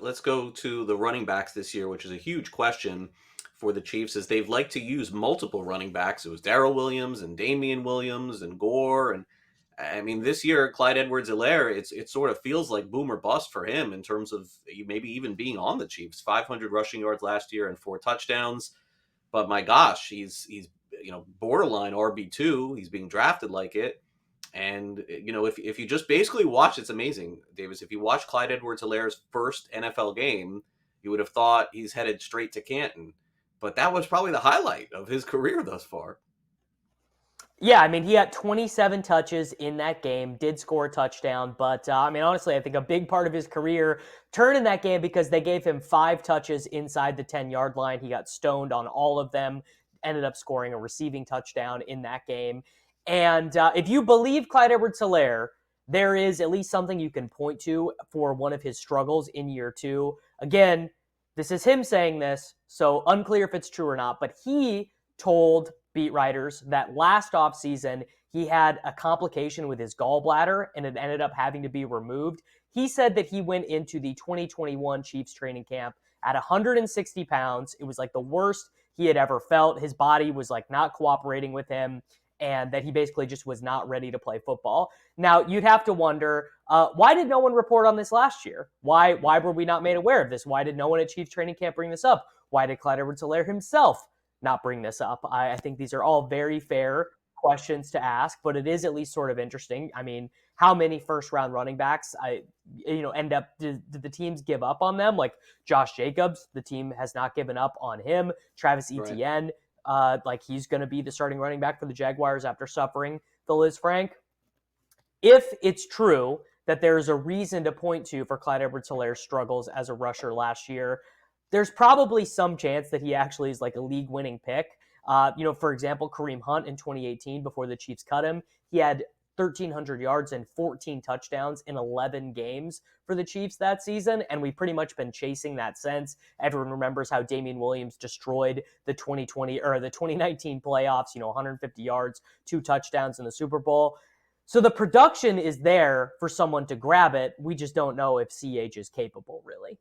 let's go to the running backs this year, which is a huge question for the Chiefs, is they've liked to use multiple running backs. It was Darrell Williams and Damian Williams and Gore, and I mean this year Clyde Edwards-Helaire, it sort of feels like boom or bust for him in terms of maybe even being on the Chiefs. 500 rushing yards last year and 4 touchdowns, but my gosh, he's borderline RB2. He's being drafted like it. And if you just basically watch, it's amazing, Davis. If you watch Clyde Edwards-Helaire's first NFL game, you would have thought he's headed straight to Canton. But that was probably the highlight of his career thus far. Yeah, I mean, he had 27 touches in that game, did score a touchdown, but I mean, honestly, I think a big part of his career turned in that game because they gave him 5 touches inside the 10-yard line. He got stoned on all of them, ended up scoring a receiving touchdown in that game. And if you believe Clyde Edwards-Helaire, there is at least something you can point to for one of his struggles in year 2. Again, this is him saying this, so unclear if it's true or not, but he told beat writers that last offseason he had a complication with his gallbladder and it ended up having to be removed. He said that he went into the 2021 Chiefs training camp at 160 pounds. It was like the worst he had ever felt. His body was like not cooperating with him, and that he basically just was not ready to play football. Now, you'd have to wonder, why did no one report on this last year? Why were we not made aware of this? Why did no one at Chiefs training camp bring this up? Why did Clyde Edwards-Helaire himself not bring this up? I think these are all very fair questions to ask, but it is at least sort of interesting. I mean, how many first-round running backs end up, did the teams give up on them? Like Josh Jacobs, the team has not given up on him. Travis Etienne, like he's going to be the starting running back for the Jaguars after suffering the Liz Frank. If it's true that there's a reason to point to for Clyde Edwards-Helaire's struggles as a rusher last year, there's probably some chance that he actually is like a league-winning pick. For example, Kareem Hunt in 2018, before the Chiefs cut him, he had 1,300 yards and 14 touchdowns in 11 games for the Chiefs that season, and we've pretty much been chasing that since. Everyone remembers how Damian Williams destroyed the 2019 playoffs, 150 yards, 2 touchdowns in the Super Bowl. So the production is there for someone to grab it. We just don't know if CH is capable, really.